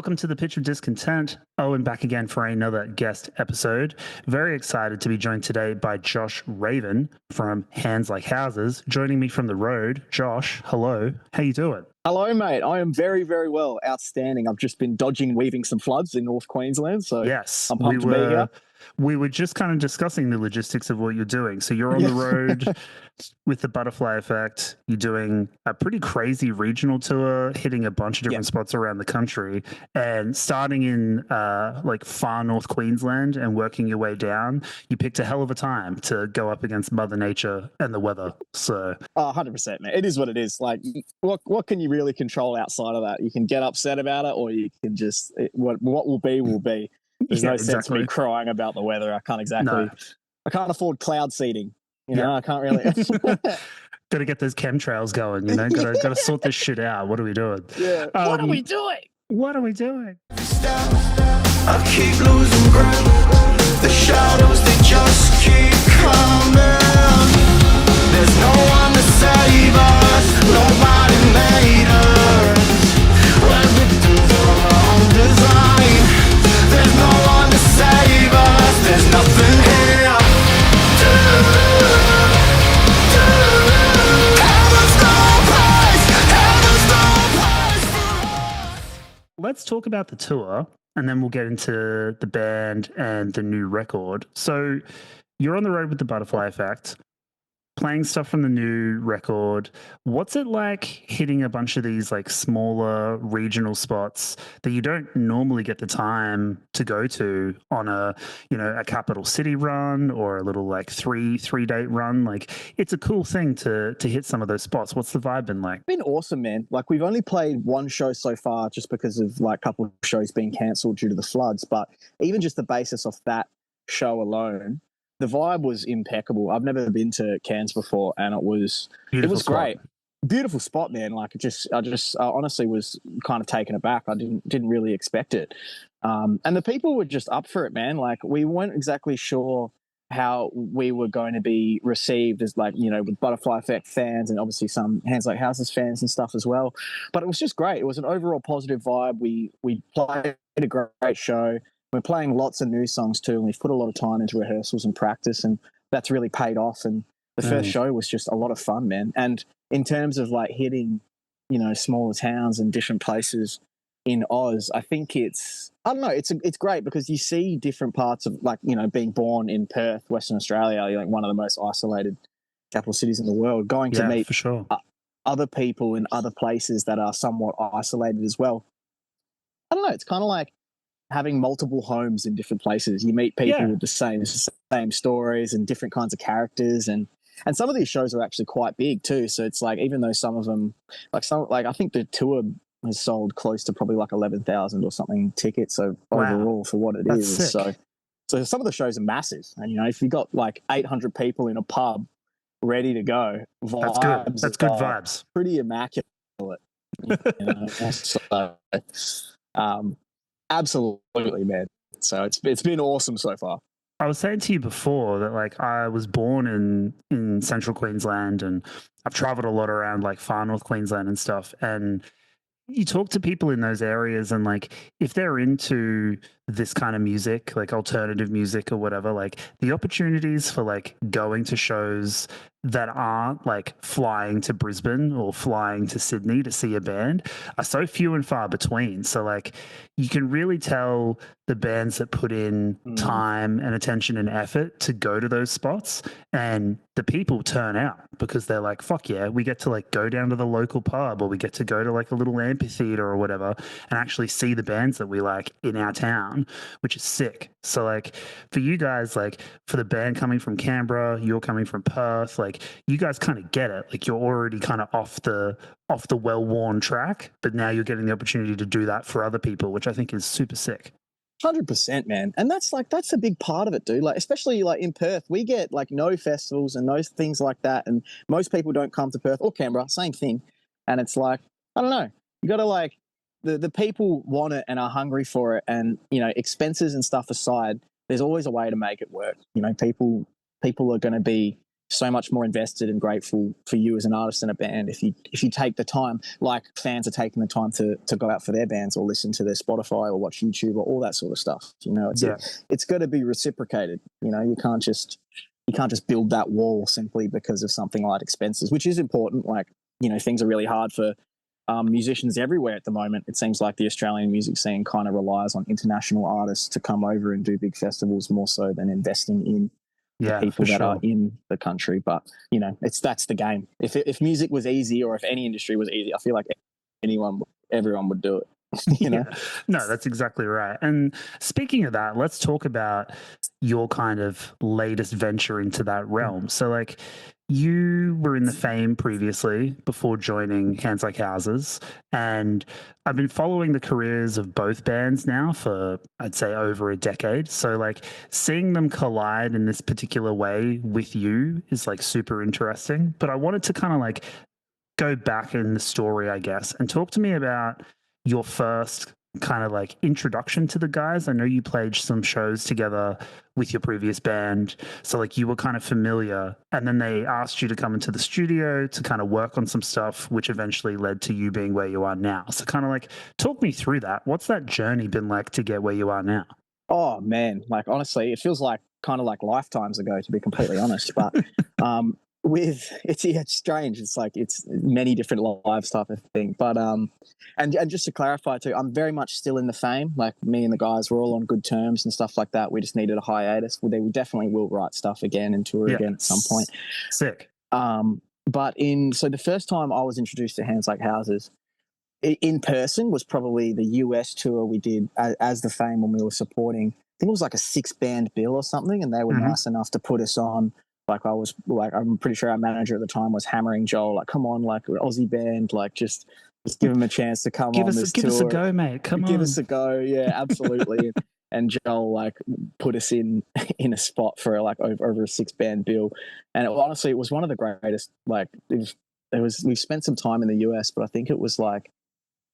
Welcome to the Pitch of Discontent. Owen back again for another guest episode. Very excited to be joined today by Josh Raven from Hands Like Houses, joining me from the road. Josh, hello. How you doing? Hello, mate. I am very, very well. Outstanding. I've just been dodging, weaving some floods in North Queensland, so yes, I'm pumped to be here. We were just kind of discussing the logistics of what you're doing. So you're on the road with the Butterfly Effect. You're doing a pretty crazy regional tour, hitting a bunch of different spots around the country, and starting in like far North Queensland and working your way down. You picked a hell of a time to go up against Mother Nature and the weather. So 100%, man. It is what it is. Like, what can you really control outside of that? You can get upset about it, or you can just what will be will be. There's no sense me crying about the weather. I can't afford cloud seeding. You know, I can't really. Got to get those chemtrails going. You know, got to sort this shit out. What are we doing? Yeah. What are we doing? What are we doing? I keep losing grip. The shadows, they just keep coming. There's no one to save us. Nobody made us. We're victims of our own design. There's no one to save us. There's nothing here. Let's talk about the tour, and then we'll get into the band and the new record. So you're on the road with the Butterfly Effect, playing stuff from the new record. What's it like hitting a bunch of these like smaller regional spots that you don't normally get the time to go to on a capital city run or a little like three date run? Like, it's a cool thing to hit some of those spots. What's the vibe been like? It's been awesome, man. Like, we've only played one show so far just because of like a couple of shows being cancelled due to the floods. But even just the basis of that show alone, the vibe was impeccable. I've never been to Cairns before, and it was great. Beautiful spot, man. Like, I honestly was kind of taken aback. I didn't really expect it, and the people were just up for it, man. Like, we weren't exactly sure how we were going to be received as, like, you know, with Butterfly Effect fans and obviously some Hands Like Houses fans and stuff as well. But it was just great. It was an overall positive vibe. We played a great show. We're playing lots of new songs too, and we've put a lot of time into rehearsals and practice, and that's really paid off. And the first show was just a lot of fun, man. And in terms of like hitting, you know, smaller towns and different places in Oz, I think it's great because you see different parts of, like, you know, being born in Perth, Western Australia, like one of the most isolated capital cities in the world, going to meet for sure other people in other places that are somewhat isolated as well. I don't know. It's kind of like having multiple homes in different places. You meet people with the same stories and different kinds of characters, and some of these shows are actually quite big too. So it's like, even though some of them, I think the tour has sold close to probably like 11,000 or something tickets overall for what it is. Sick. So some of the shows are massive, and you know, if you got like 800 people in a pub ready to go, that's good. That's good vibes. Pretty immaculate. You know? Absolutely, man. So it's been awesome so far. I was saying to you before that, like, I was born in central Queensland, and I've traveled a lot around like far north Queensland and stuff. And you talk to people in those areas, and like, if they're into this kind of music, like alternative music or whatever, like the opportunities for like going to shows that aren't like flying to Brisbane or flying to Sydney to see a band are so few and far between. So like, you can really tell the bands that put in time and attention and effort to go to those spots, and the people turn out because they're like, fuck yeah, we get to like go down to the local pub, or we get to go to like a little amphitheater or whatever and actually see the bands that we like in our town, which is sick. So like, for you guys, like for the band coming from Canberra, you're coming from Perth, like you guys kind of get it. Like, you're already kind of off the well-worn track, but now you're getting the opportunity to do that for other people, which I think is super sick. 100%, man. And that's a big part of it, dude. Like, especially like in Perth, we get like no festivals and no things like that. And most people don't come to Perth or Canberra, same thing. And it's like, I don't know, you got to like, the people want it and are hungry for it. And, you know, expenses and stuff aside, there's always a way to make it work. You know, people are going to be so much more invested and grateful for you as an artist and a band if you take the time, like fans are taking the time to go out for their bands or listen to their Spotify or watch YouTube or all that sort of stuff. It's got to be reciprocated. You can't just build that wall simply because of something like expenses, which is important. Like, things are really hard for musicians everywhere at the moment. It seems like the Australian music scene kind of relies on international artists to come over and do big festivals more so than investing in the people that are in the country. But that's the game. If music was easy, or if any industry was easy, I feel like everyone would do it. No, that's exactly right. And speaking of that, let's talk about your kind of latest venture into that realm. So, like, you were in the Faim previously before joining Hands Like Houses, and I've been following the careers of both bands now for, I'd say, over a decade. So, like, seeing them collide in this particular way with you is, like, super interesting. But I wanted to kind of, like, go back in the story, I guess, and talk to me about your first kind of like introduction to the guys. I know you played some shows together with your previous band, so like you were kind of familiar, and then they asked you to come into the studio to kind of work on some stuff, which eventually led to you being where you are now. So kind of like talk me through that. What's that journey been like to get where you are now? Oh man, like honestly, it feels like kind of like lifetimes ago, to be completely honest. But it's strange. It's like it's many different lives type of thing. But and just to clarify too, I'm very much still in the Faim. Like me and the guys were all on good terms and stuff like that. We just needed a hiatus. Well, they definitely will write stuff again and tour again at some point. Sick. But so the first time I was introduced to Hands Like Houses in person was probably the US tour we did as the Faim when we were supporting. I think it was like a 6-band bill or something, and they were nice enough to put us on. Like I'm pretty sure our manager at the time was hammering Joel, like, come on, like we're Aussie band, like just give him a chance to come on this tour. Give us a go, mate. Give us a go. Yeah, absolutely. And Joel like put us in a spot for like over a 6-band bill. And honestly, it was one of the greatest, like we spent some time in the US, but I think it was like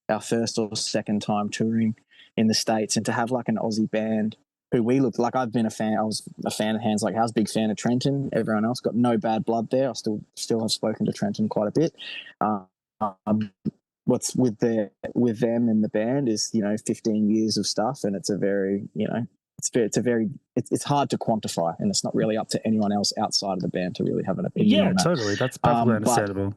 our first or second time touring in the States, and to have like an Aussie band who we looked like, I've been a fan. I was a fan of Hands Like House, big fan of Trenton. Everyone else got no bad blood there. I still have spoken to Trenton quite a bit. What's with them and the band is 15 years of stuff, and it's a very it's hard to quantify, and it's not really up to anyone else outside of the band to really have an opinion on that. Totally, that's perfectly understandable.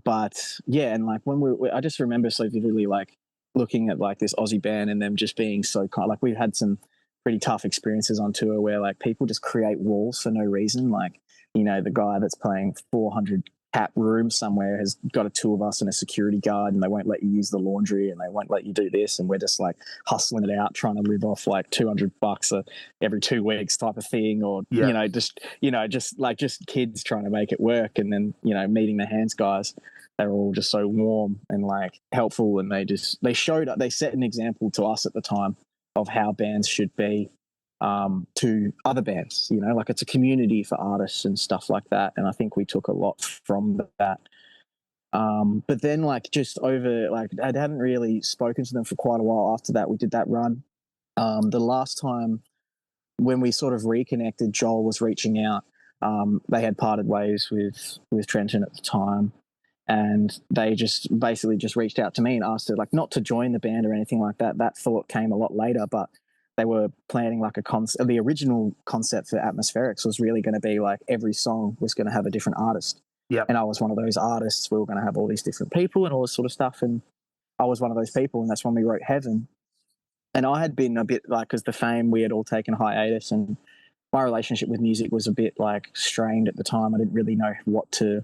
But yeah, and like when I just remember so vividly like looking at like this Aussie band and them just being so kind, like we've had some pretty tough experiences on tour where like people just create walls for no reason. Like, the guy that's playing 400 cap room somewhere has got 2 of us and a security guard, and they won't let you use the laundry and they won't let you do this. And we're just like hustling it out, trying to live off like $200 every 2 weeks type of thing. Or, just kids trying to make it work. And then, meeting the Hands guys, they were all just so warm and like helpful. And they set an example to us at the time of how bands should be to other bands, like it's a community for artists and stuff like that. And I think we took a lot from that. But then like just over, like I hadn't really spoken to them for quite a while after that. We did that run. The last time when we sort of reconnected, Joel was reaching out. They had parted ways with Trenton at the time. And they just basically just reached out to me and asked her, like, not to join the band or anything like that. That thought came a lot later, but they were planning like the original concept for Atmospherics was really going to be like every song was going to have a different artist. Yeah. And I was one of those artists. We were going to have all these different people and all this sort of stuff. And I was one of those people. And that's when we wrote Heaven. And I had been a bit like, because the Faim, we had all taken hiatus, and my relationship with music was a bit like strained at the time. I didn't really know what to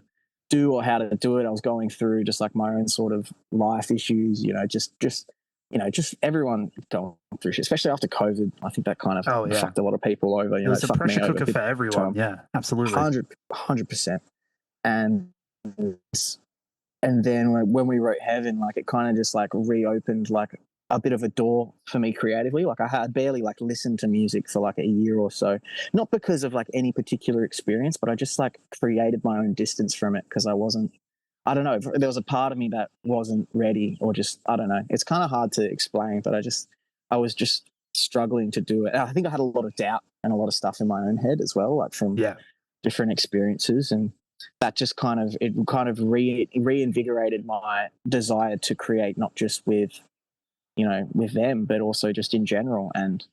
do or how to do it. I was going through just like my own sort of life issues, just everyone going through shit, especially after COVID. I think that kind of fucked a lot of people over. It was a pressure cooker for everyone. Yeah, absolutely. 100%. And then when we wrote Heaven, like it kind of just like reopened like a bit of a door for me creatively. Like I had barely like listened to music for like a year or so, not because of like any particular experience, but I just like created my own distance from it because I don't know, there was a part of me that wasn't ready, or just, I don't know. It's kind of hard to explain, but I was just struggling to do it. And I think I had a lot of doubt and a lot of stuff in my own head as well, like from different experiences, and that just kind of reinvigorated my desire to create, not just with with them, but also just in general. And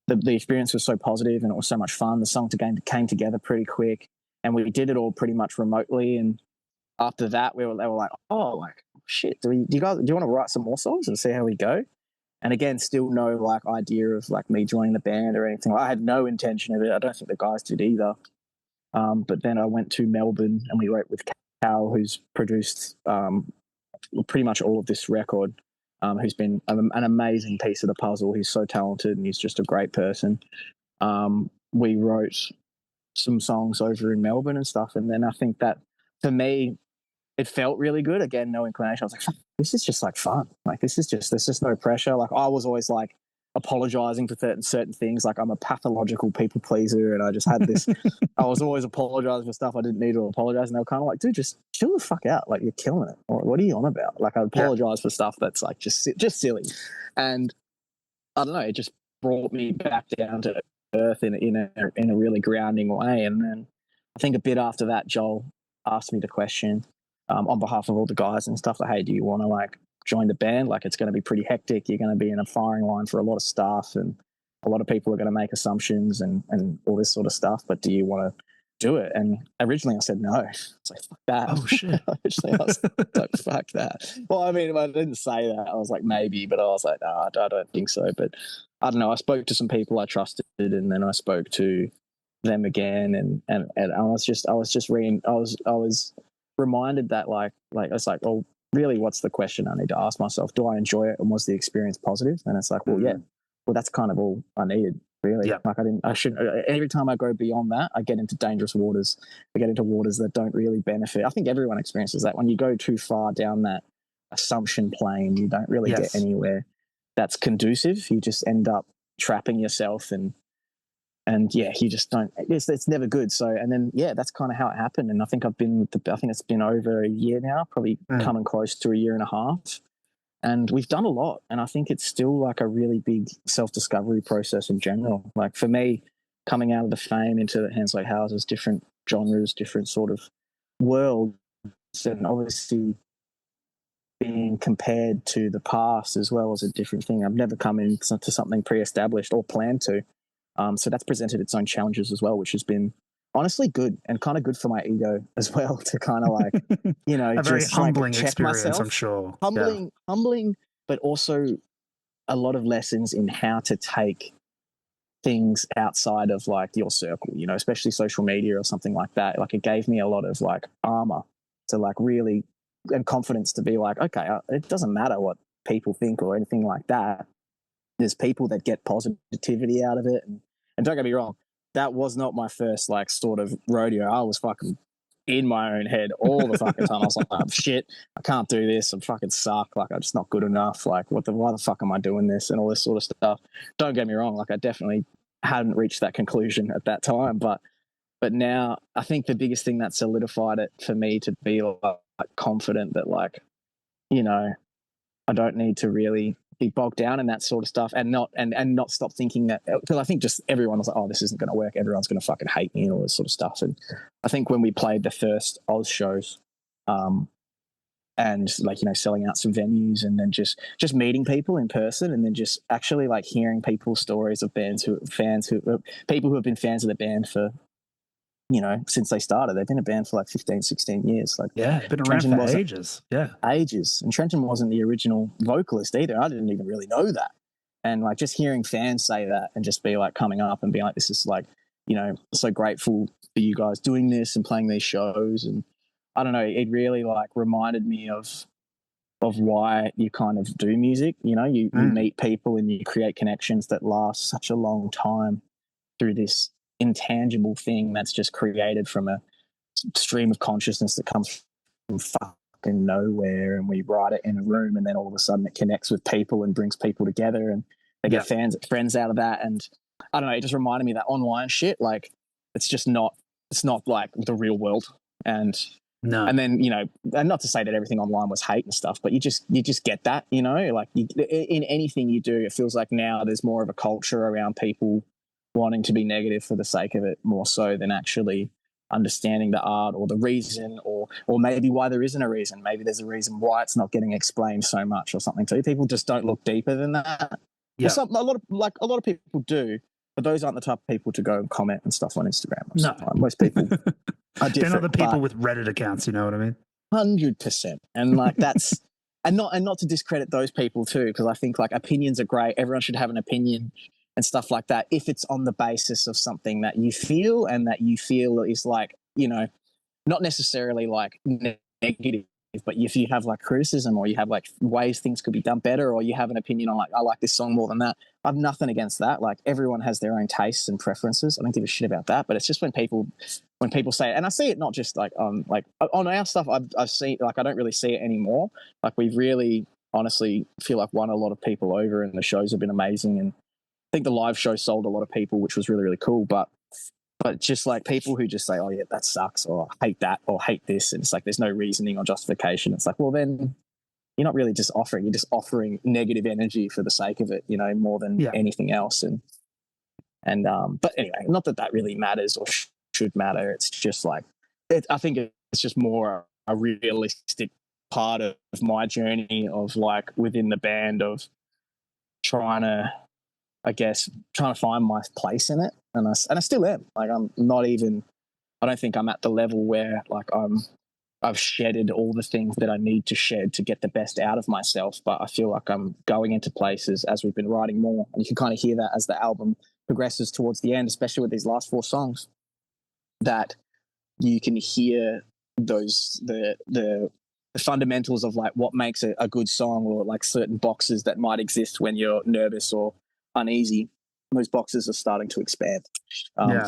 the experience was so positive and it was so much fun. The song came together pretty quick, and we did it all pretty much remotely. And after that, they were like, oh, like, shit, do you want to write some more songs and see how we go? And again, still no like idea of like me joining the band or anything. I had no intention of it. I don't think the guys did either. But then I went to Melbourne and we wrote with Cal, who's produced pretty much all of this record, who's been an amazing piece of the puzzle. He's so talented and he's just a great person. We wrote some songs over in Melbourne and stuff. And then I think that for me, it felt really good. Again, no inclination. I was like, this is just like fun. Like there's just no pressure. Like I was always like apologizing for certain things. Like I'm a pathological people pleaser, and I just had this. I was always apologizing for stuff I didn't need to apologize, and they were kind of like, "Dude, just chill the fuck out. Like you're killing it. Or what are you on about?" Like I apologize for stuff that's like just silly, and I don't know. It just brought me back down to earth in a really grounding way. And then I think a bit after that, Joel asked me the question on behalf of all the guys and stuff, like, "Hey, do you want to like join the band? Like it's going to be pretty hectic. You're going to be in a firing line for a lot of stuff, and a lot of people are going to make assumptions and all this sort of stuff. But do you want to do it?" And originally I said no. I was like, fuck that. Oh shit. Originally I was like, fuck that. Well, I mean, I didn't say that. I was like, maybe, but I was like, no, I don't think so. But I don't know. I spoke to some people I trusted, and then I spoke to them again, and I was reminded that like I was like, oh, really, what's the question I need to ask myself? Do I enjoy it, and was the experience positive? And it's like, well, yeah. Well, that's kind of all I needed, really. Yeah. Like I shouldn't. Every time I go beyond that, I get into dangerous waters. I get into waters that don't really benefit. I think everyone experiences that. When you go too far down that assumption plane, you don't really get anywhere that's conducive. You just end up trapping yourself, and yeah, you just don't. It's never good. So, and then yeah, that's kind of how it happened. And I think I think it's been over a year now, probably coming close to a year and a half. And we've done a lot, and I think it's still like a really big self-discovery process in general. Like for me, coming out of the Faim into the Hands Like Houses, different genres, different sort of worlds, and obviously being compared to the past as well as a different thing. I've never come into something pre-established or planned to. So that's presented its own challenges as well, which has been honestly good and kind of good for my ego as well, to kind of like, a very just humbling like check experience, myself. I'm sure. Humbling, but also a lot of lessons in how to take things outside of like your circle, especially social media or something like that. Like it gave me a lot of like armor to like really, and confidence to be like, okay, it doesn't matter what people think or anything like that. There's people that get positivity out of it. And don't get me wrong, that was not my first like sort of rodeo. I was fucking in my own head all the fucking time. I was like, oh, shit, I can't do this. I fucking suck. Like I'm just not good enough. Like why the fuck am I doing this and all this sort of stuff. Don't get me wrong. Like I definitely hadn't reached that conclusion at that time. But now I think the biggest thing that solidified it for me to be like confident that like, I don't need to really be bogged down in that sort of stuff, and not stop thinking that, because I think just everyone was like, oh, this isn't going to work. Everyone's going to fucking hate me and all this sort of stuff. And I think when we played the first Oz shows, and like, selling out some venues and then just meeting people in person, and then just actually like hearing people's stories of people who have been fans of the band for, since they started. They've been a band for like 15, 16 years. Like, yeah, been around for ages. Yeah. Ages. And Trenton wasn't the original vocalist either. I didn't even really know that. And like just hearing fans say that and just be like coming up and being like, this is like, so grateful for you guys doing this and playing these shows. And I don't know, it really like reminded me of why you kind of do music. You meet people and you create connections that last such a long time through this intangible thing that's just created from a stream of consciousness that comes from fucking nowhere, and we write it in a room, and then all of a sudden it connects with people and brings people together, and they get friends out of that. And I don't know, it just reminded me that online shit, like it's not like the real world. And then and not to say that everything online was hate and stuff, but you just get that, like in anything you do, it feels like now there's more of a culture around people wanting to be negative for the sake of it, more so than actually understanding the art or the reason, or maybe why there isn't a reason. Maybe there's a reason why it's not getting explained so much or something. So people just don't look deeper than that. Yeah. Well, a lot of people do, but those aren't the type of people to go and comment and stuff on Instagram. No. Most people are different. They're not the people with Reddit accounts, you know what I mean? 100%. And like that's and not to discredit those people too, because I think like opinions are great. Everyone should have an opinion and stuff like that if it's on the basis of something that you feel and that you feel is like, you know, not necessarily like negative, but if you have like criticism or you have like ways things could be done better, or you have an opinion on like, I like this song more than that, I have nothing against that. Like everyone has their own tastes and preferences. I don't give a shit about that. But it's just when people say it, and I see it not just like on our stuff, I've seen, like, I don't really see it anymore. Like we've really honestly feel like won a lot of people over, and the shows have been amazing. And I think the live show sold a lot of people, which was really, really cool. But just like people who just say, oh yeah, that sucks, or hate that, or hate this, and it's like there's no reasoning or justification. It's like, well, then you're not really just offering, you're just offering negative energy for the sake of it, you know, more than anything else. And but anyway, not that really matters or should matter. It's just like, I think it's just more a realistic part of my journey of like within the band of trying to find my place in it. And I still am. Like I don't think I'm at the level where like I've shedded all the things that I need to shed to get the best out of myself. But I feel like I'm going into places as we've been writing more. And you can kind of hear that as the album progresses towards the end, especially with these last 4 songs, that you can hear the fundamentals of like what makes a good song, or like certain boxes that might exist when you're nervous or uneasy. Those boxes are starting to expand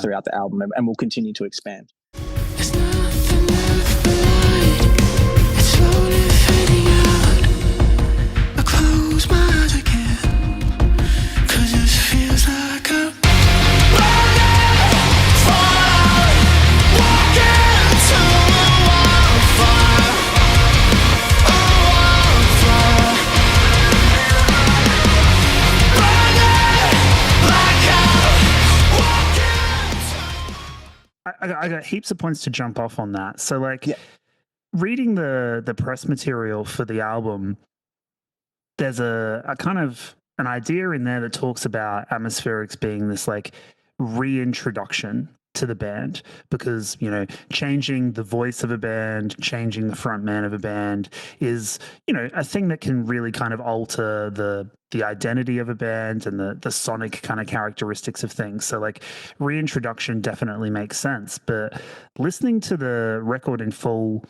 throughout the album, and will continue to expand. There's nothing left behind. It's slowly fading out. I close my eyes again, 'cause this feels like a fire, walking into a wildfire, a wildfire, burning black out, walking. I got heaps of points to jump off on that. So like reading the press material for the album, there's a kind of an idea in there that talks about Atmospherics being this like reintroduction to the band, because, you know, changing the voice of a band, changing the front man of a band is, you know, a thing that can really kind of alter the identity of a band and the sonic kind of characteristics of things. So like reintroduction definitely makes sense, but listening to the record in full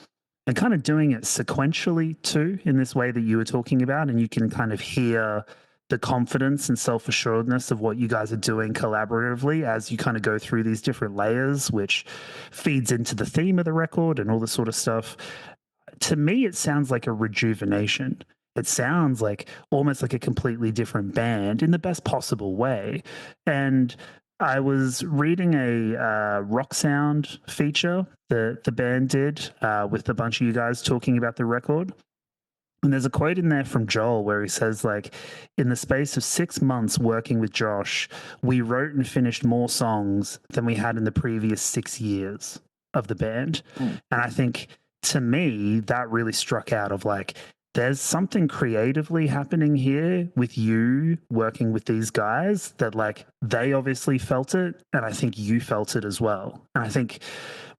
and kind of doing it sequentially too, in this way that you were talking about, and you can kind of hear the confidence and self-assuredness of what you guys are doing collaboratively as you kind of go through these different layers, which feeds into the theme of the record and all this sort of stuff. To me, it sounds like a rejuvenation. It sounds like almost like a completely different band in the best possible way. And I was reading a rock sound feature that the band did with a bunch of you guys talking about the record. And there's a quote in there from Joel where he says, like, in the space of 6 months working with Josh, we wrote and finished more songs than we had in the previous 6 years of the band. And I think, to me, that really struck out of like, there's something creatively happening here with you working with these guys that like they obviously felt it, and I think you felt it as well. And I think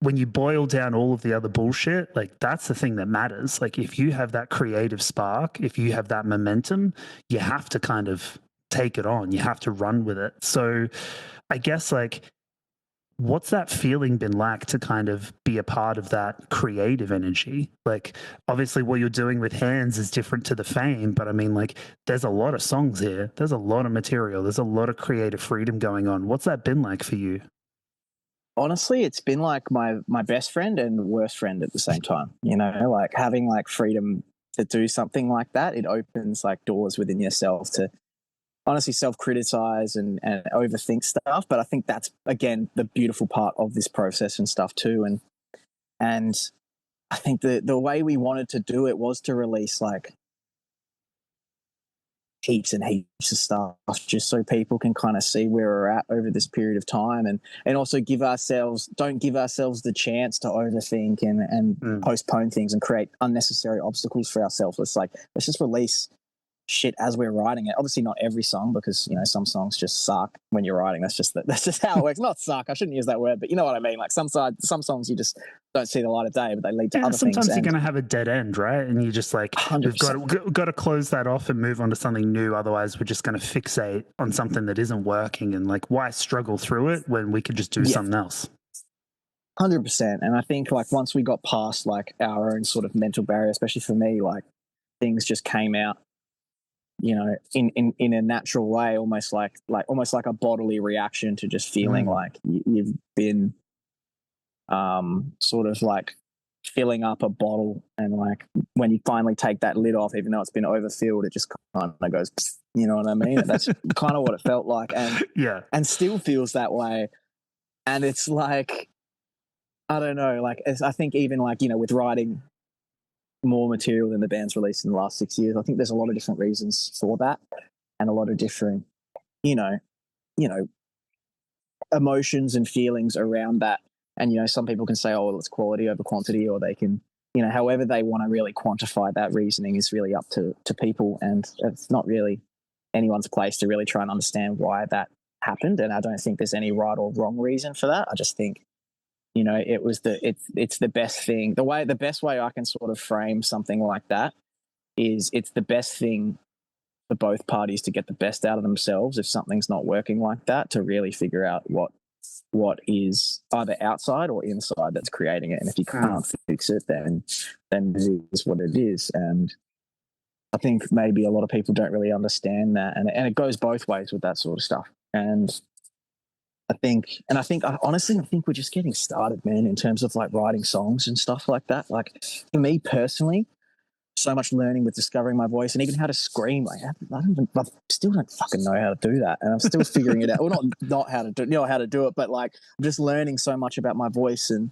when you boil down all of the other bullshit, like that's the thing that matters. Like if you have that creative spark, if you have that momentum, you have to kind of take it on. You have to run with it. So I guess like, what's that feeling been like to kind of be a part of that creative energy? Like, obviously what you're doing with Hands is different to the Faim, but I mean, like, there's a lot of songs here. There's a lot of material. There's a lot of creative freedom going on. What's that been like for you? Honestly, it's been like my best friend and worst friend at the same time. You know, like having like freedom to do something like that, it opens like doors within yourself to honestly self-criticize and overthink stuff. But I think that's, again, the beautiful part of this process and stuff too. And I think the way we wanted to do it was to release like heaps and heaps of stuff, just so people can kind of see where we're at over this period of time, and also don't give ourselves the chance to overthink and postpone things and create unnecessary obstacles for ourselves. Let's just release shit as we're writing it. Obviously not every song, because some songs just suck when you're writing. That's just how it works. Not suck, I shouldn't use that word, but you know what I mean. Like some songs you just don't see the light of day, but they lead to other things. Sometimes you're going to have a dead end, right? And you just like 100%. we've got to close that off and move on to something new. Otherwise we're just going to fixate on something that isn't working, and like, why struggle through it when we could just do something else? 100%. And I think like once we got past like our own sort of mental barrier, especially for me, like things just came out in a natural way, almost like a bodily reaction to just feeling like you've been sort of like filling up a bottle, and like when you finally take that lid off, even though it's been overfilled, it just kind of goes, you know what I mean? That's kind of what it felt like, and still feels that way. And it's like, I don't know, like I think even like with writing more material than the band's released in the last 6 years, I think there's a lot of different reasons for that, and a lot of different emotions and feelings around that. And some people can say, oh, well, it's quality over quantity, or they can however they want to really quantify that reasoning is really up to people, and it's not really anyone's place to really try and understand why that happened. And I don't think there's any right or wrong reason for that. I just think it's the best thing. The best way I can sort of frame something like that is it's the best thing for both parties to get the best out of themselves if something's not working like that, to really figure out what is either outside or inside that's creating it. And if you can't fix it, then it is what it is. And I think maybe a lot of people don't really understand that. And it goes both ways with that sort of stuff. And honestly, I think we're just getting started, man, in terms of like writing songs and stuff like that. Like for me personally, so much learning with discovering my voice and even how to scream. Like I still don't fucking know how to do that, and I'm still figuring it out. Well, not how to do it, but like I'm just learning so much about my voice and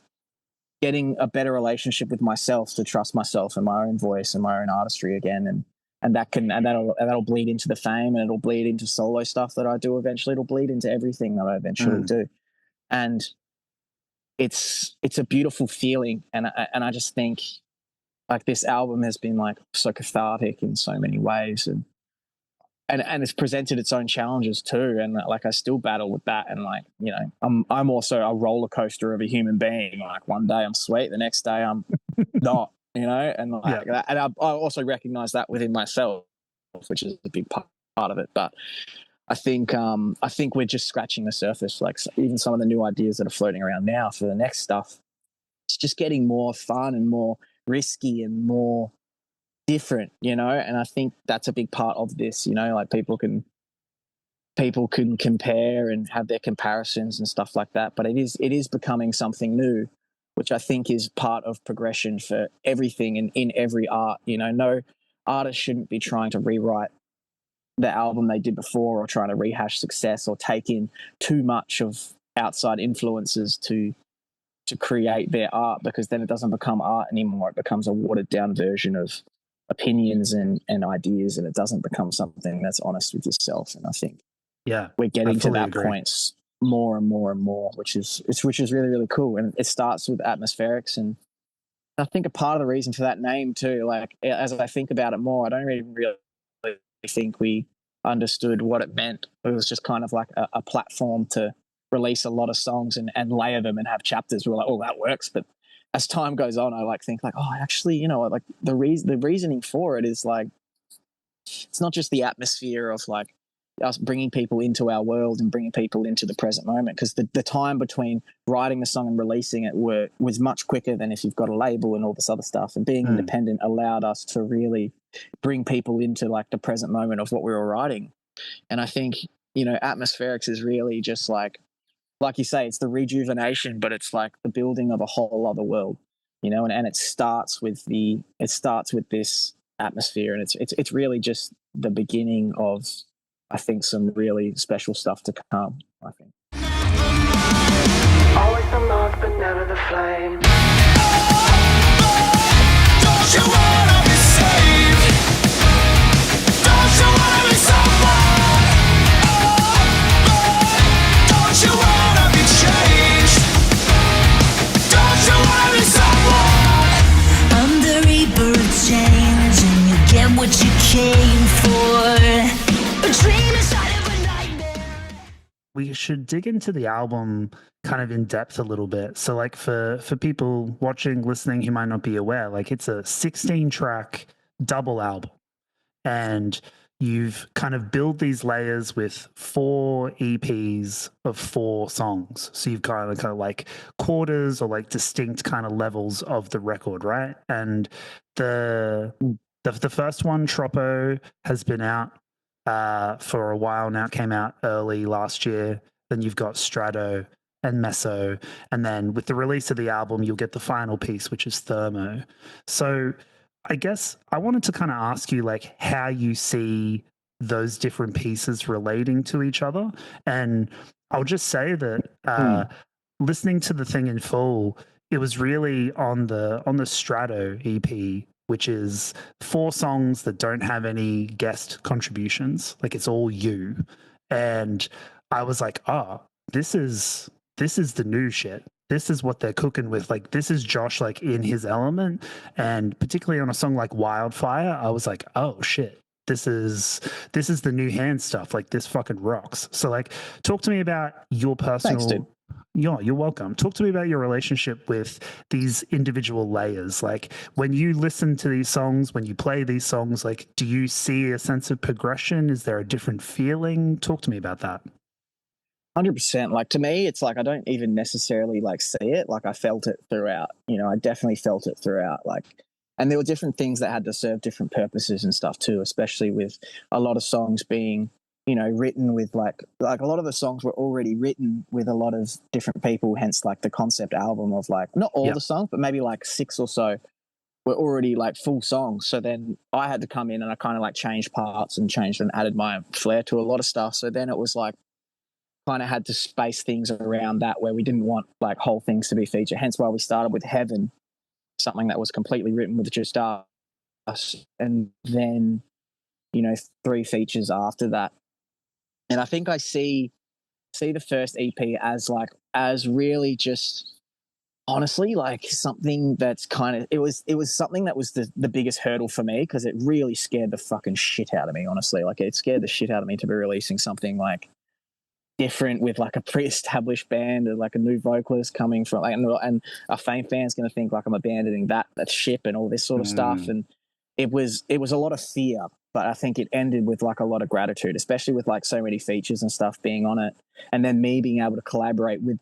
getting a better relationship with myself, to trust myself and my own voice and my own artistry again. And that'll bleed into the Faim, and it'll bleed into solo stuff that I do eventually. It'll bleed into everything that I eventually do. And it's a beautiful feeling. And I just think like this album has been like so cathartic in so many ways, and it's presented its own challenges too. And like I still battle with that. And like, I'm also a roller coaster of a human being. Like one day I'm sweet, the next day I'm not. And like that, and I also recognize that within myself, which is a big part of it. But I think we're just scratching the surface. Like even some of the new ideas that are floating around now for the next stuff, it's just getting more fun and more risky and more different. And I think that's a big part of this. Like people can compare and have their comparisons and stuff like that. But it is becoming something new, which I think is part of progression for everything and in every art. No artist shouldn't be trying to rewrite the album they did before, or trying to rehash success, or take in too much of outside influences to create their art, because then it doesn't become art anymore. It becomes a watered down version of opinions and ideas, and it doesn't become something that's honest with yourself. And I think we're getting to that point more and more and more, which is really, really cool. And it starts with atmospherics, and I think a part of the reason for that name too, like as I think about it more, I don't really think we understood what it meant. It was just kind of like a platform to release a lot of songs and layer them and have chapters. We were like, oh, that works. But as time goes on, I like think like, oh, actually, like the reasoning for it is like, it's not just the atmosphere of like us bringing people into our world and bringing people into the present moment, because the time between writing the song and releasing it was much quicker than if you've got a label and all this other stuff. And being independent allowed us to really bring people into like the present moment of what we were writing. And I think, atmospherics is really just like you say, it's the rejuvenation, but it's like the building of a whole other world, and it starts with this atmosphere, and it's really just the beginning of, I think, some really special stuff to come, I think. Always the moth, but never the flame. Don't you wanna be saved? Don't you wanna be saved? should dig into the album kind of in depth a little bit. So like for people watching, listening who might not be aware, like it's a 16-track double album. And you've kind of built these layers with 4 EPs of 4 songs. So you've kind of like quarters or like distinct kind of levels of the record, right? And the first one, TROPO, has been out for a while now. It came out early last year. Then you've got STRATO and MESO. And then with the release of the album, you'll get the final piece, which is THERMO. So I guess I wanted to kind of ask you like how you see those different pieces relating to each other. And I'll just say that listening to the thing in full, it was really on the STRATO EP, which is 4 songs that don't have any guest contributions. Like it's all you. And I was like, oh, this is the new shit. This is what they're cooking with. Like this is Josh like in his element. And particularly on a song like Wildfire, I was like, oh shit. This is the new hand stuff. Like this fucking rocks. So like talk to me about your personal. Thanks, dude. Yeah, you're welcome. Talk to me about your relationship with these individual layers. Like when you listen to these songs, when you play these songs, like do you see a sense of progression? Is there a different feeling? Talk to me about that. 100%. Like to me, it's like I don't even necessarily like see it. Like I felt it throughout. You know, I definitely felt it throughout. Like, and there were different things that had to serve different purposes and stuff too. Especially with a lot of songs being, you know, written with like a lot of the songs were already written with a lot of different people. Hence, like the concept album of like not all the songs, but maybe like 6 or so were already like full songs. So then I had to come in and I kind of like changed parts and changed and added my flair to a lot of stuff. So then it was like kind of had to space things around that where we didn't want like whole things to be featured. Hence why we started with Heaven, something that was completely written with just us, and then, you know, 3 features after that. And I think I see the first EP as really just honestly like something that's kind of it was something that was the biggest hurdle for me, because it really scared the fucking shit out of me, honestly. Like it scared the shit out of me to be releasing something like different with like a pre-established band and like a new vocalist coming from like, and a Faim fan's going to think like I'm abandoning that ship and all this sort of stuff. And it was a lot of fear, but I think it ended with like a lot of gratitude, especially with like so many features and stuff being on it, and then me being able to collaborate with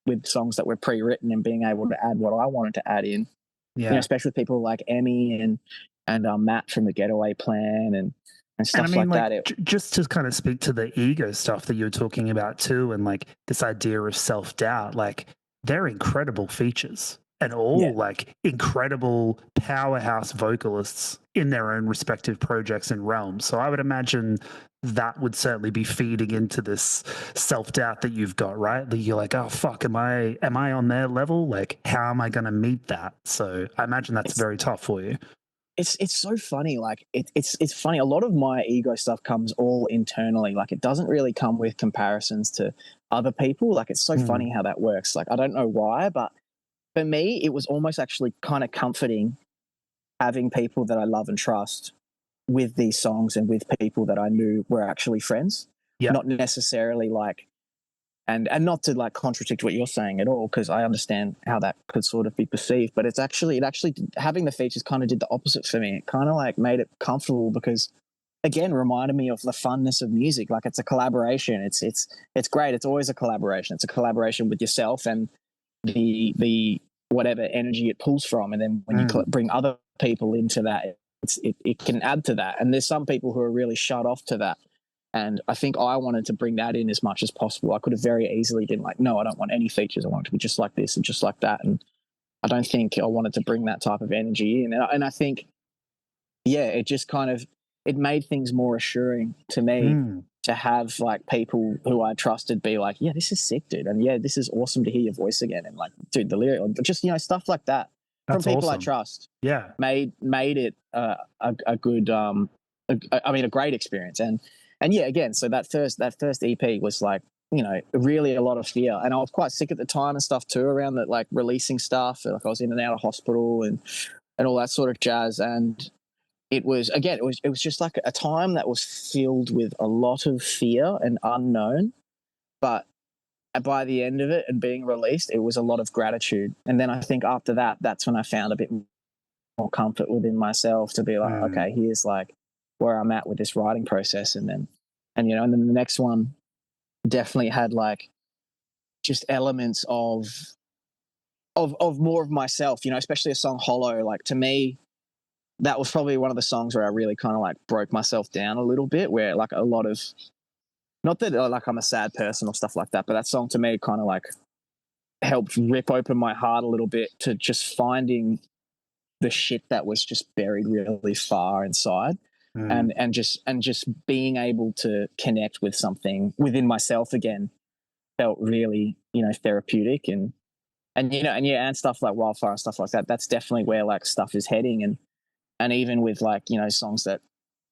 with songs that were pre-written and being able to add what I wanted to add in. You know, especially with people like Emmy and Matt from the Getaway Plan and stuff and I mean, like that. Just to kind of speak to the ego stuff that you're talking about too, and like this idea of self-doubt, like they're incredible features and all like incredible powerhouse vocalists in their own respective projects and realms. So I would imagine that would certainly be feeding into this self-doubt that you've got, right? That you're like, oh fuck, am I on their level? Like, how am I going to meet that? So I imagine that's very tough for you. It's so funny. Like it's funny. A lot of my ego stuff comes all internally. Like it doesn't really come with comparisons to other people. Like it's so funny how that works. Like I don't know why, but for me, it was almost actually kind of comforting having people that I love and trust with these songs and with people that I knew were actually friends. Yeah. Not necessarily like, and not to like contradict what you're saying at all, because I understand how that could sort of be perceived, but it actually having the features kind of did the opposite for me. It kind of like made it comfortable because, again, reminded me of the funness of music. Like it's a collaboration. It's great. It's always a collaboration. It's a collaboration with yourself and the whatever energy it pulls from, and then when you bring other people into that, it can add to that. And there's some people who are really shut off to that. And I think I wanted to bring that in as much as possible. I could have very easily been like, no, I don't want any features. I want it to be just like this and just like that. And I don't think I wanted to bring that type of energy in. And I think, it just kind of, it made things more assuring to me to have like people who I trusted be like, yeah, this is sick, dude. And yeah, this is awesome to hear your voice again. And like, dude, the lyric, just, stuff like that. That's from people awesome. I trust. Yeah. Made it a good, a great experience. And yeah, again, so that first EP was like, really a lot of fear. And I was quite sick at the time and stuff too, around that, like releasing stuff. Like I was in and out of hospital and all that sort of jazz. And it was just like a time that was filled with a lot of fear and unknown. But by the end of it and being released, it was a lot of gratitude. And then I think after that, that's when I found a bit more comfort within myself to be like, okay, here's like where I'm at with this writing process. And then the next one definitely had like just elements of more of myself, especially a song Hollow. Like to me, that was probably one of the songs where I really kind of like broke myself down a little bit, where like a lot of, not that like I'm a sad person or stuff like that, but that song to me kind of like helped rip open my heart a little bit to just finding the shit that was just buried really far inside. And just being able to connect with something within myself again felt really, therapeutic and stuff like Wildfire and stuff like that. That's definitely where like stuff is heading. And even with like, songs that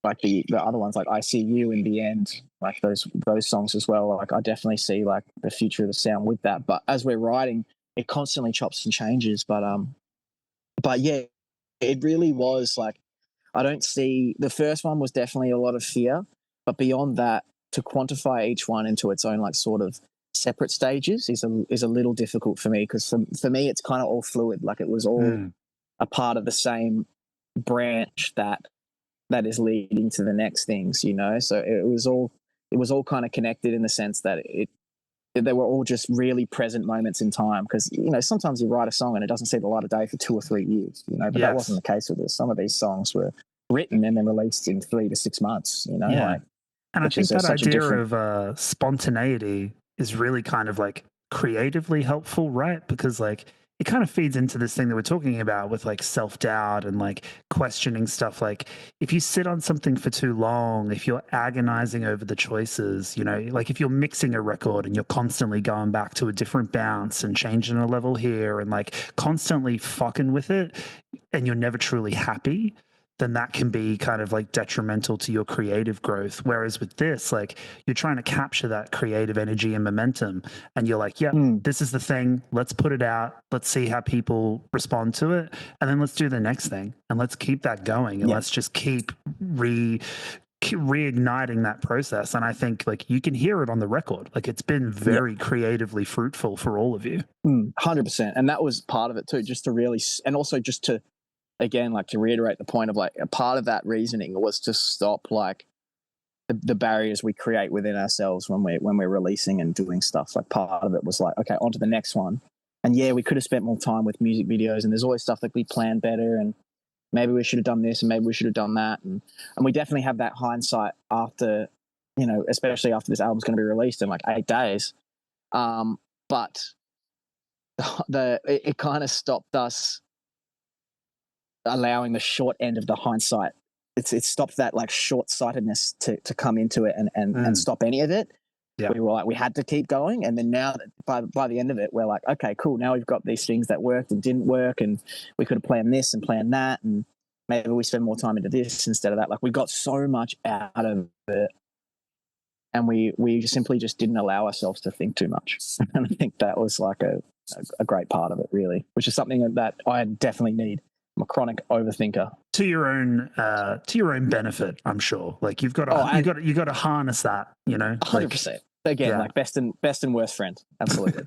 like the other ones, like I See You in the End, like those songs as well. Like I definitely see like the future of the sound with that. But as we're writing, it constantly chops and changes. But yeah, it really was like, I don't see, the first one was definitely a lot of fear, but beyond that, to quantify each one into its own like sort of separate stages is a little difficult for me, because for me it's kind of all fluid. Like it was all a part of the same branch that is leading to the next things, so it was all kind of connected in the sense that they were all just really present moments in time, because sometimes you write a song and it doesn't see the light of day for 2 or 3 years, but that wasn't the case with this. Some of these songs were written and then released in 3 to 6 months, like, and I think that idea of spontaneity is really kind of like creatively helpful, right? Because like it kind of feeds into this thing that we're talking about with like self-doubt and like questioning stuff. Like if you sit on something for too long, if you're agonizing over the choices, like if you're mixing a record and you're constantly going back to a different bounce and changing a level here and like constantly fucking with it, and you're never truly happy, then that can be kind of like detrimental to your creative growth. Whereas with this, like you're trying to capture that creative energy and momentum, and you're like, this is the thing, let's put it out, let's see how people respond to it, and then let's do the next thing, and let's keep that going, and let's just keep reigniting that process. And I think like you can hear it on the record, like it's been very creatively fruitful for all of you. 100%. And that was part of it too, just to really, and also just to, again, like to reiterate the point of like a part of that reasoning was to stop like the barriers we create within ourselves when we're releasing and doing stuff. Like part of it was like, okay, on to the next one. And yeah, we could have spent more time with music videos, and there's always stuff like we planned better, and maybe we should have done this and maybe we should have done that. And we definitely have that hindsight after, especially after this album's going to be released in like 8 days. But it kind of stopped us allowing the short end of the hindsight. It stopped that like short-sightedness to come into it and stop any of it. We were like, we had to keep going. And then now that by the end of it, we're like, okay, cool. Now we've got these things that worked and didn't work, and we could have planned this and planned that, and maybe we spend more time into this instead of that. Like we got so much out of it, and we simply just didn't allow ourselves to think too much. And I think that was like a great part of it, really, which is something that I definitely need. I'm a chronic overthinker. To your own benefit, I'm sure. Like you've got to harness that, 100%. Again, like best and worst friend. Absolutely.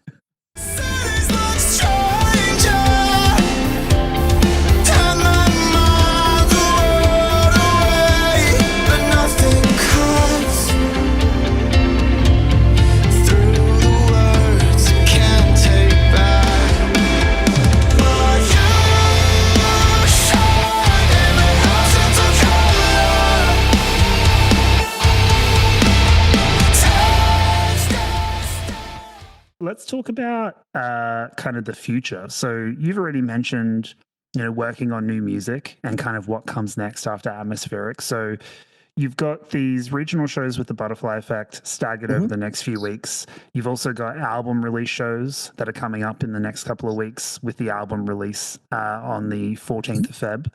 Let's talk about kind of the future. So you've already mentioned, working on new music and kind of what comes next after Atmospheric. So you've got these regional shows with the Butterfly Effect staggered over the next few weeks. You've also got album release shows that are coming up in the next couple of weeks with the album release on the 14th of Feb.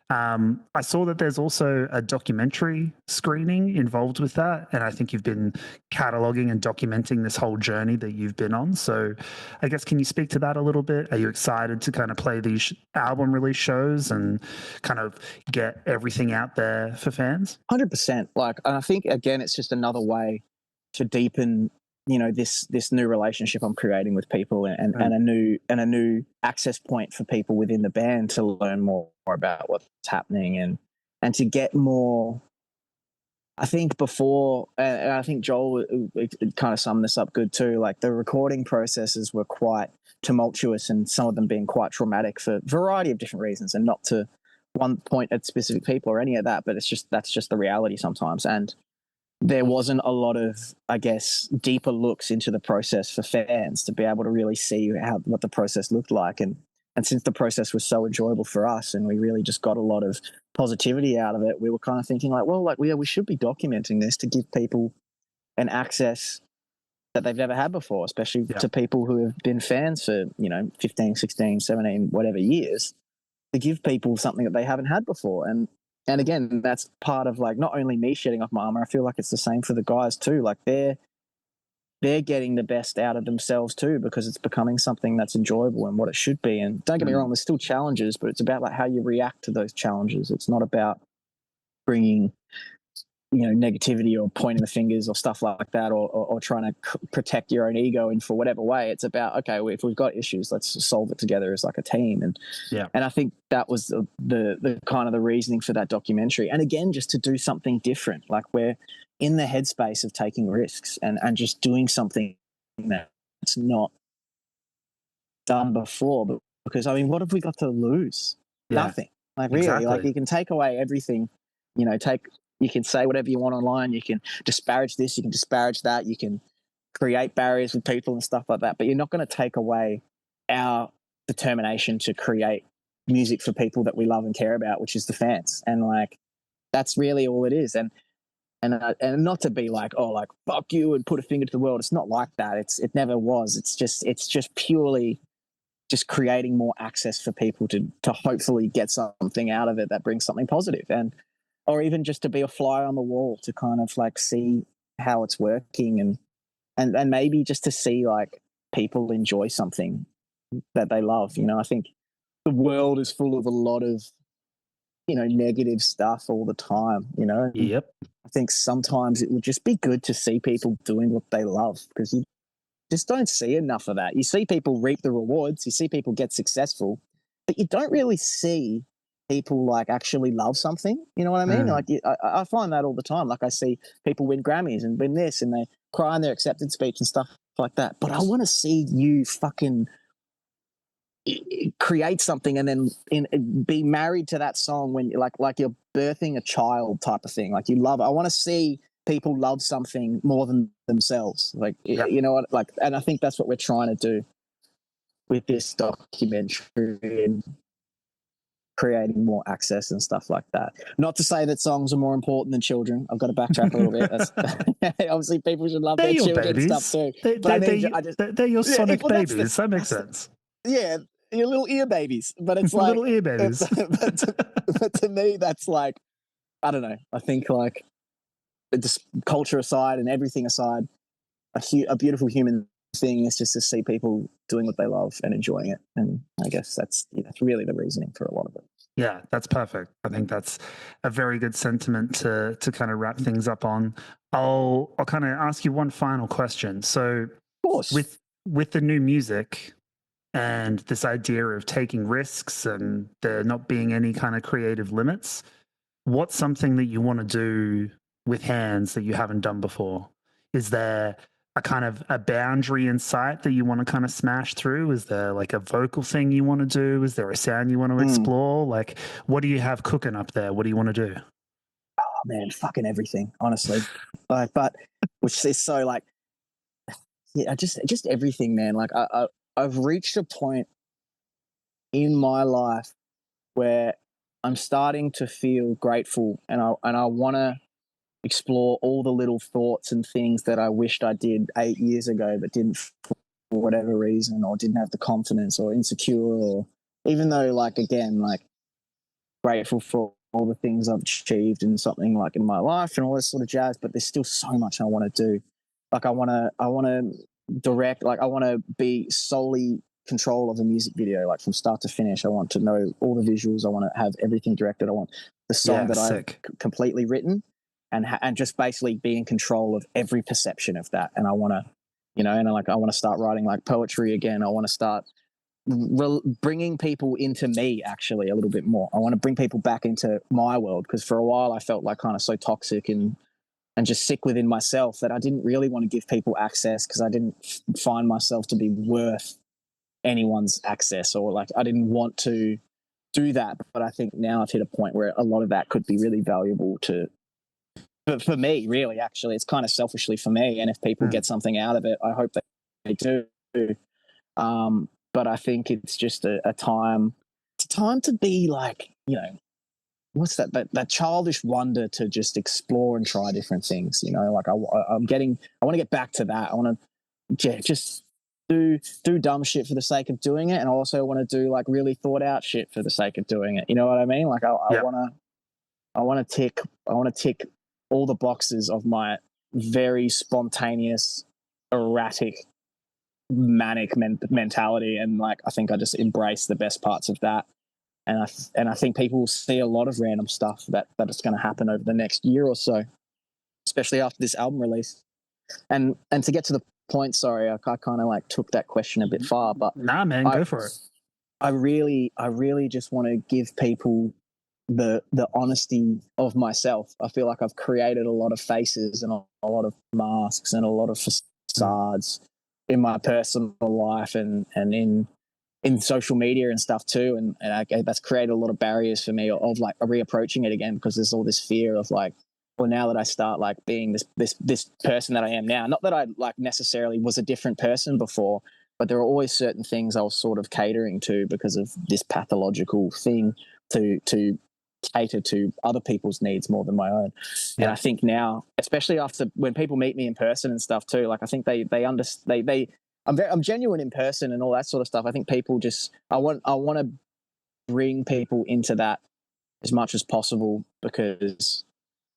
I saw that there's also a documentary screening involved with that, and I think you've been cataloging and documenting this whole journey that you've been on. So I guess, can you speak to that a little bit? Are you excited to kind of play these album release shows and kind of get everything out there for fans? 100%. Like, and I think, again, it's just another way to deepen this new relationship I'm creating with people, and a new access point for people within the band to learn more about what's happening, and to get more. I think before, and I think Joel it kind of summed this up good too. Like, the recording processes were quite tumultuous, and some of them being quite traumatic for a variety of different reasons, and not to one point at specific people or any of that, but that's just the reality sometimes. And there wasn't a lot of, I guess, deeper looks into the process for fans to be able to really see what the process looked like. And since the process was so enjoyable for us, and we really just got a lot of positivity out of it, we were kind of thinking like, well, like we should be documenting this to give people an access that they've never had before, especially to people who have been fans for, 15, 16, 17, whatever years, to give people something that they haven't had before. And again, that's part of, like, not only me shedding off my armor, I feel like it's the same for the guys too. Like, they're getting the best out of themselves too, because it's becoming something that's enjoyable and what it should be. And don't get me wrong, there's still challenges, but it's about like how you react to those challenges. It's not about bringing, negativity or pointing the fingers or stuff like that, or trying to protect your own ego in for whatever way. It's about, okay, well, if we've got issues, let's solve it together as like a team. And I think that was the kind of the reasoning for that documentary. And again, just to do something different. Like, we're in the headspace of taking risks and just doing something that's not done before. But because, I mean, what have we got to lose? Nothing. Like, really, exactly. like, you can take away everything, you can say whatever you want online. You can disparage this, you can disparage that, you can create barriers with people and stuff like that, but you're not going to take away our determination to create music for people that we love and care about, which is the fans. And, like, that's really all it is. And not to be like, oh, like, fuck you and put a finger to the world. It's not like that. It never was. It's just purely just creating more access for people to hopefully get something out of it that brings something positive. Or even just to be a fly on the wall to kind of like see how it's working, and maybe just to see like people enjoy something that they love. I think the world is full of a lot of, negative stuff all the time, Yep. I think sometimes it would just be good to see people doing what they love, because you just don't see enough of that. You see people reap the rewards, you see people get successful, but you don't really see people like actually love something. You know what I mean? Like, I find that all the time. Like, I see people win Grammys and win this, and they cry in their acceptance speech and stuff like that. But I want to see you fucking create something and then be married to that song when like you're birthing a child type of thing. Like, you love it. I want to see people love something more than themselves. Like, you know what? Like, and I think that's what we're trying to do with this documentary and creating more access and stuff like that. Not to say that songs are more important than children. I've got to backtrack a little bit. Obviously, people should love their children stuff too. They're your sonic babies. That makes sense. Yeah, your little ear babies. But it's like little ear babies. But to me, that's like, I don't know. I think, like, just culture aside and everything aside, a beautiful human thing is just to see people doing what they love and enjoying it. And I guess that's really the reasoning for a lot of it. Yeah, that's perfect. I think that's a very good sentiment to kind of wrap things up on. I'll kind of ask you one final question. So, of course, with the new music and this idea of taking risks and there not being any kind of creative limits, what's something that you want to do with hands that you haven't done before? Is there a kind of a boundary in sight that you want to kind of smash through? Is there like a vocal thing you want to do? Is there a sound you want to explore? Like, what do you have cooking up there? What do you want to do? Oh man, fucking everything, honestly. But which is so like, yeah, just everything, man. Like, I've reached a point in my life where I'm starting to feel grateful, and I want to explore all the little thoughts and things that I wished I did 8 years ago, but didn't for whatever reason, or didn't have the confidence, or insecure, or even though, like, again, like, grateful for all the things I've achieved and something like in my life and all this sort of jazz, but there's still so much I want to do. Like, I want to direct, like, I want to be solely control of a music video, like from start to finish. I want to know all the visuals. I want to have everything directed. I want the song that I've completely written and just basically be in control of every perception of that. And I want to you know, and like I want to start writing like poetry again. I want to start bringing people into me actually a little bit more. I want to bring people back into my world, because for a while I felt like kind of so toxic and just sick within myself that I didn't really want to give people access, because I didn't find myself to be worth anyone's access, or like I didn't want to do that. But I think now I've hit a point where a lot of that could be really valuable for me, really. Actually, it's kind of selfishly for me, and if people get something out of it, I hope that they do. But I think it's just a time. It's a time to be like, you know, what's that childish wonder to just explore and try different things. You know, like I want to get back to that. I want to just do dumb shit for the sake of doing it, and I also want to do like really thought out shit for the sake of doing it. You know what I mean? Like I want to tick all the boxes of my very spontaneous, erratic, manic mentality, and like I think I just embrace the best parts of that. And I think people will see a lot of random stuff that is going to happen over the next year or so, especially after this album release. And to get to the point, sorry, I kind of like took that question a bit far, but nah, man, go for it. I really just want to give people the honesty of myself. I feel like I've created a lot of faces and a lot of masks and a lot of facades in my personal life and in social media and stuff too, and that's created a lot of barriers for me of like reapproaching it again, because there's all this fear of like, well, now that I start like being this person that I am now, not that I like necessarily was a different person before, but there are always certain things I was sort of catering to because of this pathological thing to cater to other people's needs more than my own. Yeah. And I think now, especially after when people meet me in person and stuff too, like I think they understand. I'm genuine in person and all that sort of stuff. I think people just I want to bring people into that as much as possible, because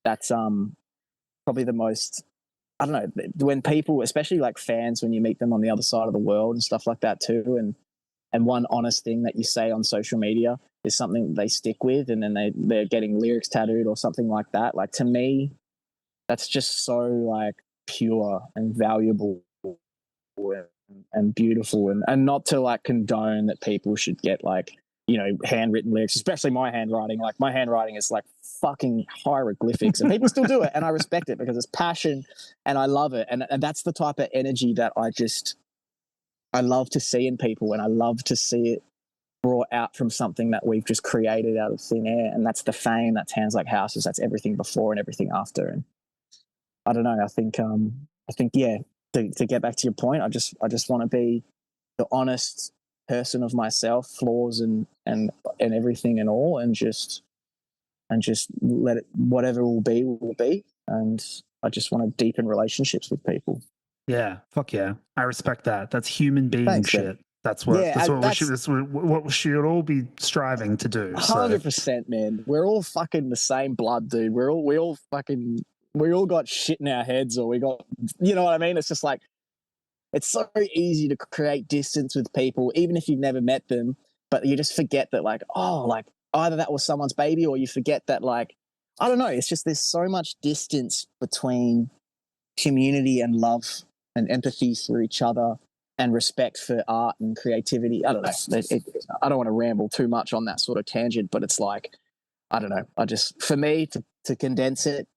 that's probably the most, I don't know, when people, especially like fans, when you meet them on the other side of the world and stuff like that too, and one honest thing that you say on social media is something they stick with, and then they're getting lyrics tattooed or something like that. Like, to me, that's just so like pure and valuable and beautiful, and not to like condone that people should get like, you know, handwritten lyrics, especially my handwriting. Like, my handwriting is like fucking hieroglyphics, and people still do it, and I respect it because it's passion and I love it, and that's the type of energy that I love to see in people, and I love to see it brought out from something that we've just created out of thin air. And that's the Faim, that's Hands Like Houses, that's everything before and everything after. And I don't know, I think yeah, to get back to your point, I just want to be the honest person of myself, flaws and everything and all, and just let it, whatever will be. And I just want to deepen relationships with people. Yeah, fuck yeah. I respect that. That's human being Thanks, shit. man. That's what we should all be striving to do. 100%, man. We're all fucking the same blood, dude. We all got shit in our heads, or we got, you know what I mean? It's just like, it's so easy to create distance with people, even if you've never met them, but you just forget that, like, oh, like either that was someone's baby, or you forget that, like, I don't know. It's just, there's so much distance between community and love and empathy for each other and respect for art and creativity. I don't know. I don't want to ramble too much on that sort of tangent, but it's like, I don't know. For me to condense it,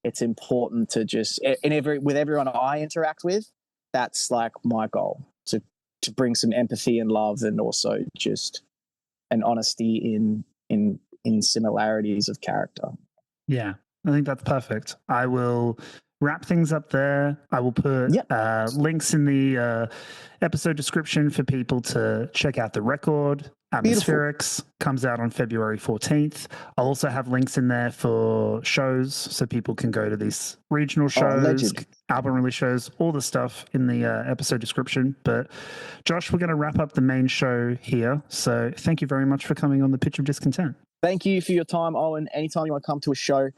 it's important to just, with everyone I interact with, that's like my goal, to bring some empathy and love, and also just an honesty in similarities of character. Yeah, I think that's perfect. I will wrap things up there. I will put links in the episode description for people to check out the record. Atmospherics comes out on February 14th. I'll also have links in there for shows, so people can go to these regional shows, album release shows, all the stuff in the episode description. But Josh, we're going to wrap up the main show here. So thank you very much for coming on the Pitch of Discontent. Thank you for your time, Owen. Anytime you want to come to a show,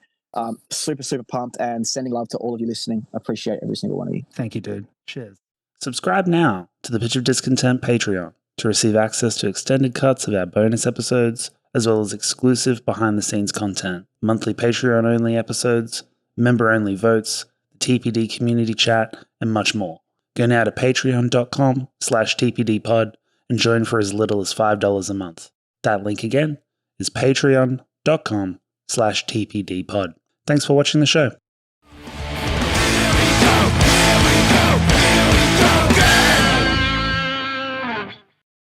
super, super pumped, and sending love to all of you listening. I appreciate every single one of you. Thank you, dude. Cheers. Subscribe now to the Pitch of Discontent Patreon to receive access to extended cuts of our bonus episodes, as well as exclusive behind-the-scenes content, monthly Patreon-only episodes, member-only votes, the TPD community chat, and much more. Go now to patreon.com/tpdpod and join for as little as $5 a month. That link again is patreon.com/tpdpod. Thanks for watching the show.